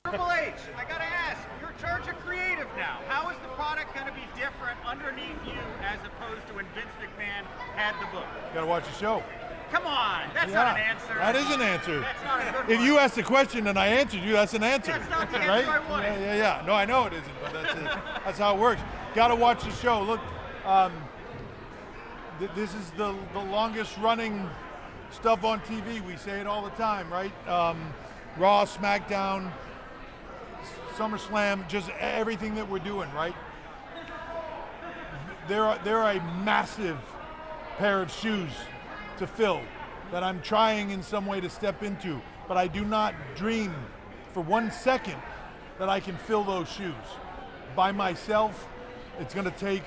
Triple H, I gotta ask, you're in charge of creative now. How is the product gonna be different underneath you as opposed to when Vince McMahon had the book? You gotta watch the show. Come on, that's not an answer. That is an answer. That's not a good If one. you asked the question and I answered you, that's an answer. That's not the answer right? I wanted. Yeah. No, I know it isn't, but that's how it works. Gotta watch the show. Look, this is the longest running stuff on TV. We say it all the time, right? Raw, SmackDown, SummerSlam, just everything that we're doing, right? They're a massive pair of shoes to fill that I'm trying in some way to step into, but I do not dream for 1 second that I can fill those shoes. By myself, it's going to take,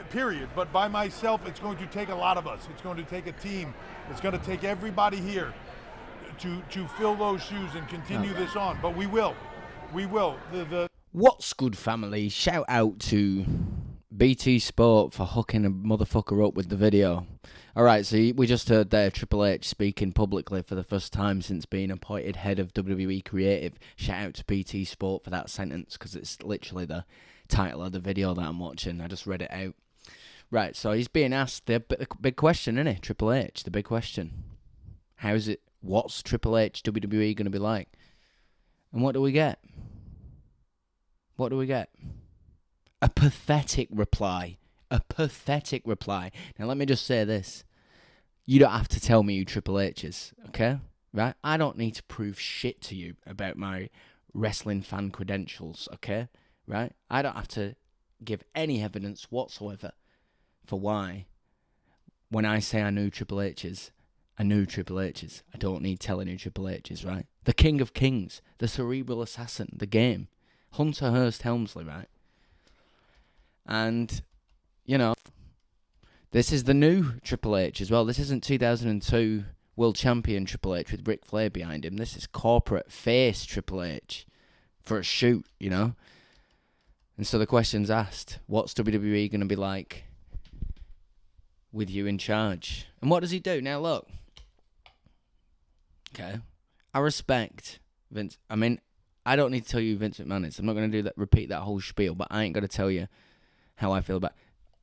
period, but by myself, it's going to take a lot of us. It's going to take a team. It's going to take everybody here to fill those shoes and continue this on, but we will. We will. What's good, family? Shout out to BT Sport for hooking a motherfucker up with the video. Alright, so we just heard there Triple H speaking publicly for the first time since being appointed head of WWE Creative. Shout out to BT Sport for that sentence, because it's literally the title of the video that I'm watching. I just read it out. Right, so he's being asked the big question, isn't he? Triple H, the big question. How's it? What's Triple H WWE going to be like? And what do we get? What do we get? A pathetic reply. A pathetic reply. Now, let me just say this. You don't have to tell me who Triple H is, okay? Right? I don't need to prove shit to you about my wrestling fan credentials, okay? Right? I don't have to give any evidence whatsoever for why. When I say I knew Triple H is, I knew Triple H's. I don't need telling who Triple H is, right? The King of Kings, the Cerebral Assassin, the game. Hunter Hearst Helmsley, right? And, you know, this is the new Triple H as well. This isn't 2002 World Champion Triple H with Ric Flair behind him. This is corporate face Triple H for a shoot, you know? And so the question's asked, what's WWE going to be like with you in charge? And what does he do? Now, look. Okay. I respect Vince. I mean, I don't need to tell you who Vince McMahon is. I'm not going to do that, repeat that whole spiel, but I ain't going to tell you how I feel about it.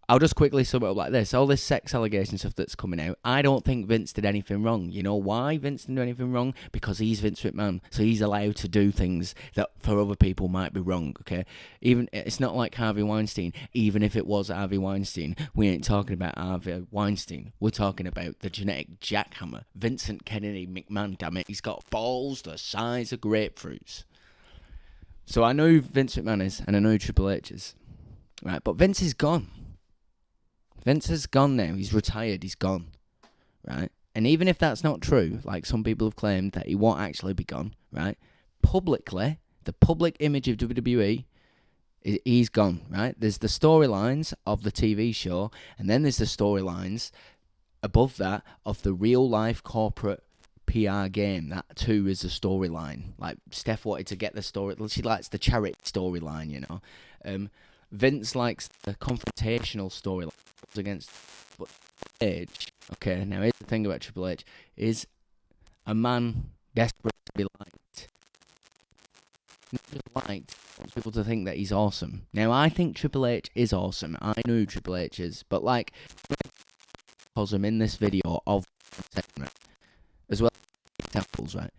I'll just quickly sum it up like this. All this sex allegation stuff that's coming out, I don't think Vince did anything wrong. You know why Vince didn't do anything wrong? Because he's Vince McMahon, so he's allowed to do things that for other people might be wrong, okay? Even it's not like Harvey Weinstein. Even if it was Harvey Weinstein, we ain't talking about Harvey Weinstein. We're talking about the genetic jackhammer, Vincent Kennedy McMahon, damn it. He's got balls the size of grapefruits. So I know who Vince McMahon is, and I know who Triple H is. Right, but Vince is gone. Vince is gone now. He's retired. He's gone. Right? And even if that's not true, like some people have claimed that he won't actually be gone, right? Publicly, the public image of WWE, he's gone, right? There's the storylines of the TV show, and then there's the storylines above that of the real-life corporate PR game. That too is a storyline. Like, Steph wanted to get the story. She likes the charity storyline, you know. Vince likes the confrontational storyline against H. Okay, now here's the thing about Triple H. Is a man desperate to be liked. Not just liked, wants people to think that he's awesome. Now, I think Triple H is awesome. I know who Triple H is. But, like, because I'm in this video of as well as examples, right?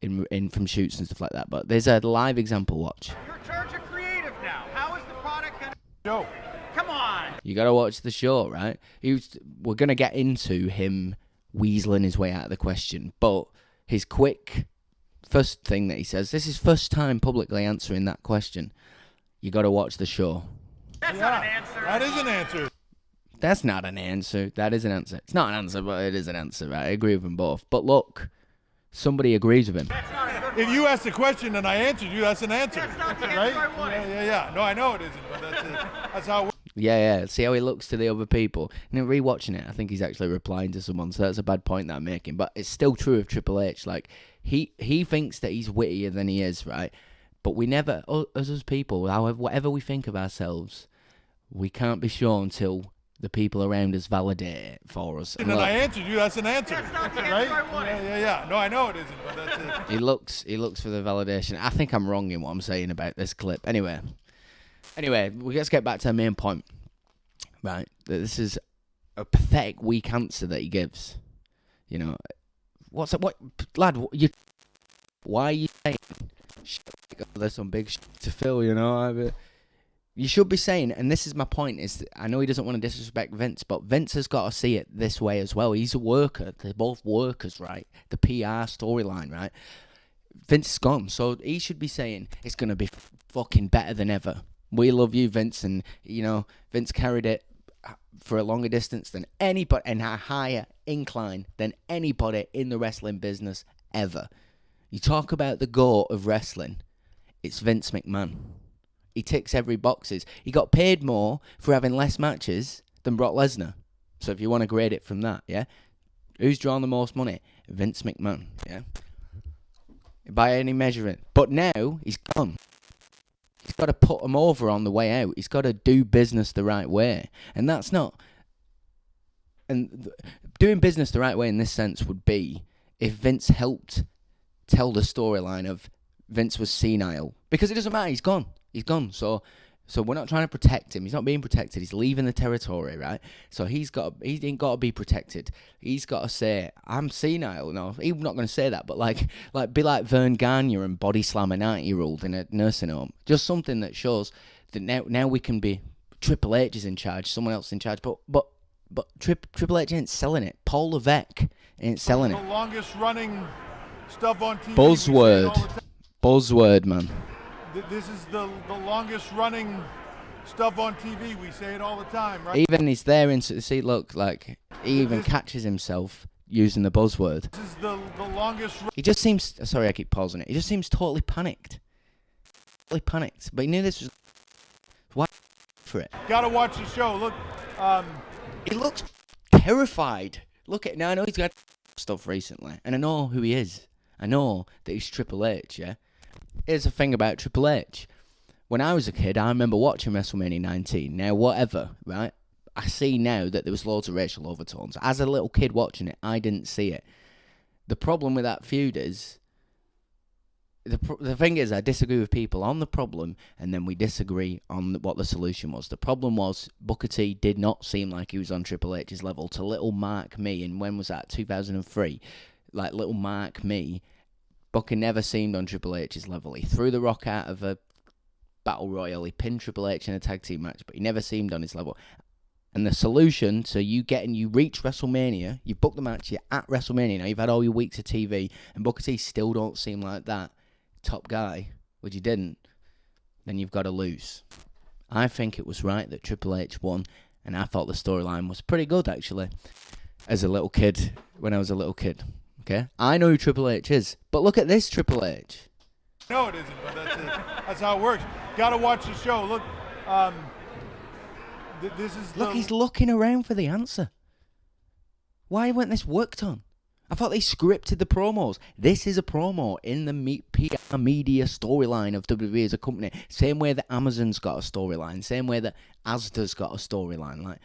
In from shoots and stuff like that. But there's a live example, watch. You're in charge of creative now. How is the product going to... Show. Come on. You got to watch the show, right? We're going to get into him weaseling his way out of the question. But his quick first thing that he says, this is first time publicly answering that question. You got to watch the show. That's not an answer. That is an answer. That's not an answer. That is an answer. It's not an answer, but it is an answer, right? I agree with them both. But look, somebody agrees with him. That's not a good If one. you asked the question and I answered you, that's an answer. That's not the right? answer I wanted. Yeah. No, I know it isn't, but that's how it works. Yeah. See how he looks to the other people. And then rewatching it, I think he's actually replying to someone. So that's a bad point that I'm making. But it's still true of Triple H. Like, he thinks that he's wittier than he is, right? But we never, us as people, however, whatever we think of ourselves, we can't be sure until the people around us validate it for us. And then I answered you. That's an answer. That's not the right? answer I wanted. Yeah. No, I know it isn't, but that's it. He looks for the validation. I think I'm wrong in what I'm saying about this clip. Anyway, let's get back to the main point. Right, this is a pathetic, weak answer that he gives. You know, what, lad? Why are you saying? There's some big shit to fill. You know, you should be saying, and this is my point. Is that I know he doesn't want to disrespect Vince, but Vince has got to see it this way as well. He's a worker. They're both workers, right? The PR storyline, right? Vince is gone, so he should be saying it's gonna be fucking better than ever. We love you, Vince, and you know Vince carried it for a longer distance than anybody and a higher incline than anybody in the wrestling business ever. You talk about the GOAT of wrestling, it's Vince McMahon. He ticks every boxes. He got paid more for having less matches than Brock Lesnar. So if you want to grade it from that, yeah? Who's drawn the most money? Vince McMahon, yeah? By any measurement. But now, he's gone. He's got to put them over on the way out. He's got to do business the right way. And that's not... And doing business the right way in this sense would be if Vince helped tell the storyline of Vince was senile. Because it doesn't matter. He's gone. He's gone. So we're not trying to protect him. He's not being protected. He's leaving the territory, right? So he ain't got to be protected. He's got to say, I'm senile. No, he's not going to say that, but like be like Vern Gagne and body slam a 90-year-old in a nursing home. Just something that shows that now we can be Triple H is in charge, someone else in charge. But Triple H ain't selling it. Paul Levesque ain't selling it. The longest running stuff on TV. Buzzword, man. This is the longest running stuff on TV. We say it all the time, right? Even he's there in see. Look, like he even catches himself using the buzzword. This is the longest. He just seems. Sorry, I keep pausing it. He just seems totally panicked. Totally panicked. But he knew this was. Why for it? Gotta watch the show. Look, he looks terrified. Look at now. I know he's got stuff recently, and I know who he is. I know that he's Triple H. Yeah. Here's the thing about Triple H. When I was a kid, I remember watching WrestleMania 19. Now, whatever, right? I see now that there was loads of racial overtones. As a little kid watching it, I didn't see it. The problem with that feud is... The thing is, I disagree with people on the problem, and then we disagree on what the solution was. The problem was, Booker T did not seem like he was on Triple H's level to little Mark Me, and when was that? 2003? Like, little Mark Me... Booker never seemed on Triple H's level. He threw The Rock out of a battle royal. He pinned Triple H in a tag team match, but he never seemed on his level. And the solution to you reach WrestleMania, you book the match, you're at WrestleMania now, you've had all your weeks of TV, and Booker T still don't seem like that top guy, which he didn't, then you've got to lose. I think it was right that Triple H won, and I thought the storyline was pretty good, actually, as a little kid, when I was a little kid. Okay, I know who Triple H is, but look at this Triple H. No, it isn't, but that's it. That's how it works. Gotta watch the show. Look, this is. Look, he's looking around for the answer. Why wasn't this worked on? I thought they scripted the promos. This is a promo in the PR media storyline of WWE as a company. Same way that Amazon's got a storyline. Same way that Asda's got a storyline. Like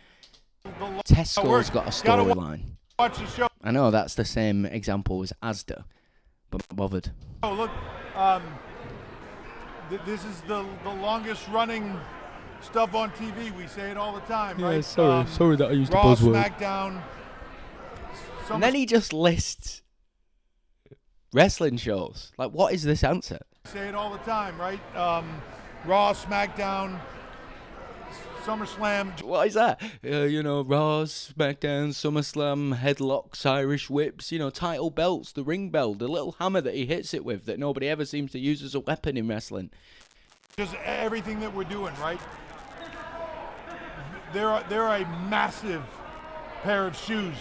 Tesco's got a storyline. Watch the show. I know that's the same example as Asda, but not bothered. Oh, look, this is the longest running stuff on TV. We say it all the time, right? Sorry that I used Raw, the buzzword. SmackDown. And then he just lists wrestling shows. Like, what is this answer? We say it all the time, right? Raw, SmackDown. SummerSlam. What is that? Raw, SmackDown, SummerSlam, headlocks, Irish whips, title belts, the ring bell, the little hammer that he hits it with that nobody ever seems to use as a weapon in wrestling. Just everything that we're doing, right? They're a massive pair of shoes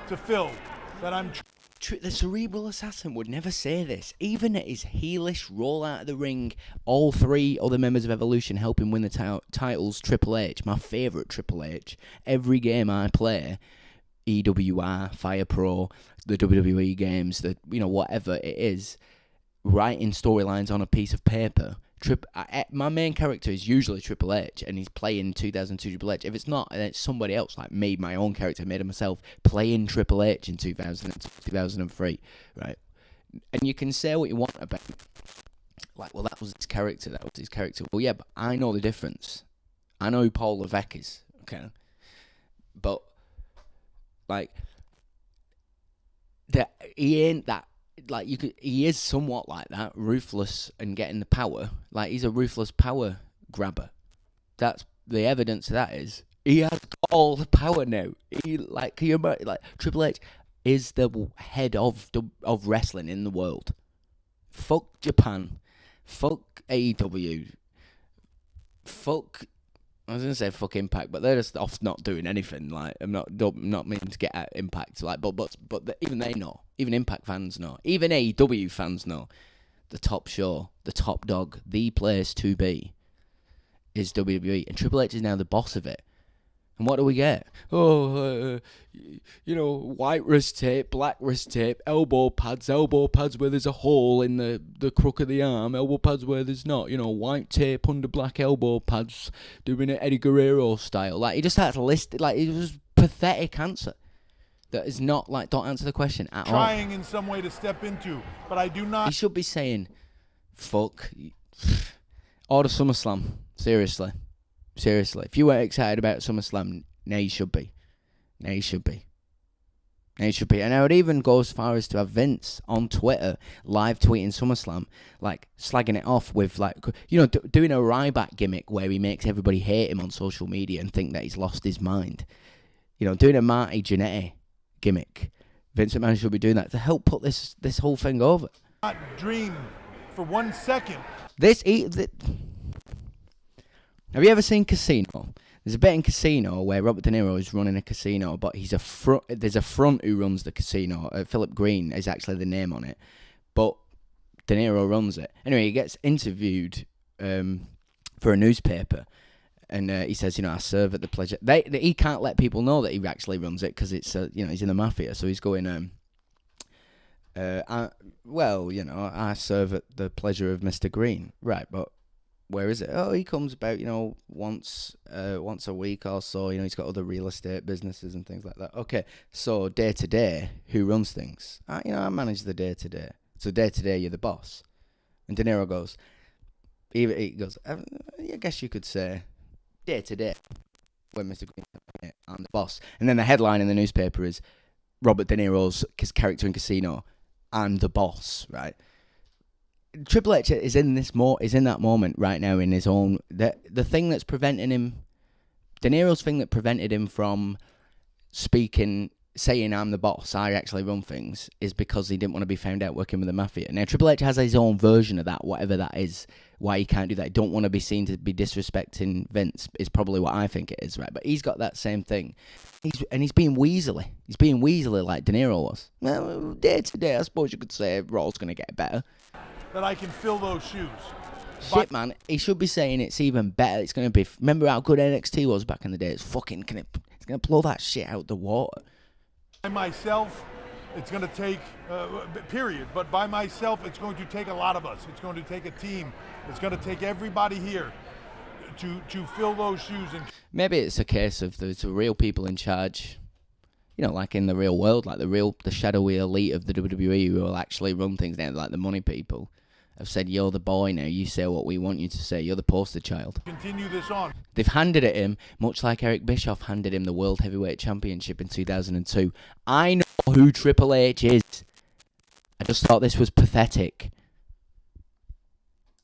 to fill that I'm... The Cerebral Assassin would never say this. Even at his heelish roll out of the ring, all three other members of Evolution help him win the titles. Triple H, my favourite Triple H. Every game I play, EWR, Fire Pro, the WWE games, whatever it is, writing storylines on a piece of paper, My main character is usually Triple H, and he's playing 2002 Triple H. If it's not, then it's somebody else, like me, my own character, made it myself, playing Triple H in 2003, right? And you can say what you want about, like, well, that was his character. Well, yeah, but I know the difference. I know who Paul Levesque is, okay? But, like, he ain't that. Like, he is somewhat like that, ruthless and getting the power. Like, he's a ruthless power grabber. That's the evidence of that is he has all the power now. Can you imagine, like, Triple H is the head of wrestling in the world. Fuck Japan. Fuck AEW. I was gonna say fuck Impact, but they're just off not doing anything. Like, I'm not meaning to get at Impact. Like, but even they know. Even Impact fans know. Even AEW fans know. The top show, the top dog, the place to be is WWE, and Triple H is now the boss of it. And what do we get? White wrist tape, black wrist tape, elbow pads where there's a hole in the crook of the arm, elbow pads where there's not, white tape under black elbow pads, doing it Eddie Guerrero style. Like, he just had to list it, like, it was pathetic answer. That is not, like, don't answer the question at all. Trying in some way to step into, but I do not. He should be saying, fuck, order SummerSlam, seriously. If you weren't excited about SummerSlam, now you should be. And I would even go as far as to have Vince on Twitter live tweeting SummerSlam, like, slagging it off with, like, doing a Ryback gimmick where he makes everybody hate him on social media and think that he's lost his mind. Doing a Marty Jannetty gimmick. Vince McMahon should be doing that to help put this whole thing over. Not dream for 1 second. Have you ever seen Casino? There's a bit in Casino where Robert De Niro is running a casino, but there's a front who runs the casino. Philip Green is actually the name on it, but De Niro runs it. Anyway, he gets interviewed for a newspaper, and he says, I serve at the pleasure. He can't let people know that he actually runs it because it's he's in the mafia, so he's going. I serve at the pleasure of Mr. Green, right? But where is it? Oh, he comes about, once a week or so. He's got other real estate businesses and things like that. Okay, so day to day, who runs things? I manage the day to day. So day to day, you're the boss. And De Niro goes, I guess you could say, day to day, when Mr. Green, I'm the boss. And then the headline in the newspaper is Robert De Niro's character in Casino and the boss, right? Triple H is in that moment right now in his own. The thing that's preventing him, De Niro's thing that prevented him from saying I'm the boss, I actually run things, is because he didn't want to be found out working with the mafia. Now Triple H has his own version of that, whatever that is. Why he can't do that? He don't want to be seen to be disrespecting Vince is probably what I think it is, right? But he's got that same thing. He's being weaselly. He's being weaselly like De Niro was. Well, day to day, I suppose you could say Raw's going to get better. That I can fill those shoes. Shit, man. He should be saying it's even better. It's going to be. Remember how good NXT was back in the day? It's fucking. It's going to blow that shit out the water. By myself, it's going to take. Period. But by myself, it's going to take a lot of us. It's going to take a team. It's going to take everybody here to fill those shoes. And maybe it's a case of there's real people in charge. Like in the real world, like the shadowy elite of the WWE who will actually run things now, like the money people, have said, you're the boy now, you say what we want you to say, you're the poster child. Continue this on. They've handed it him, much like Eric Bischoff handed him the World Heavyweight Championship in 2002. I know who Triple H is. I just thought this was pathetic.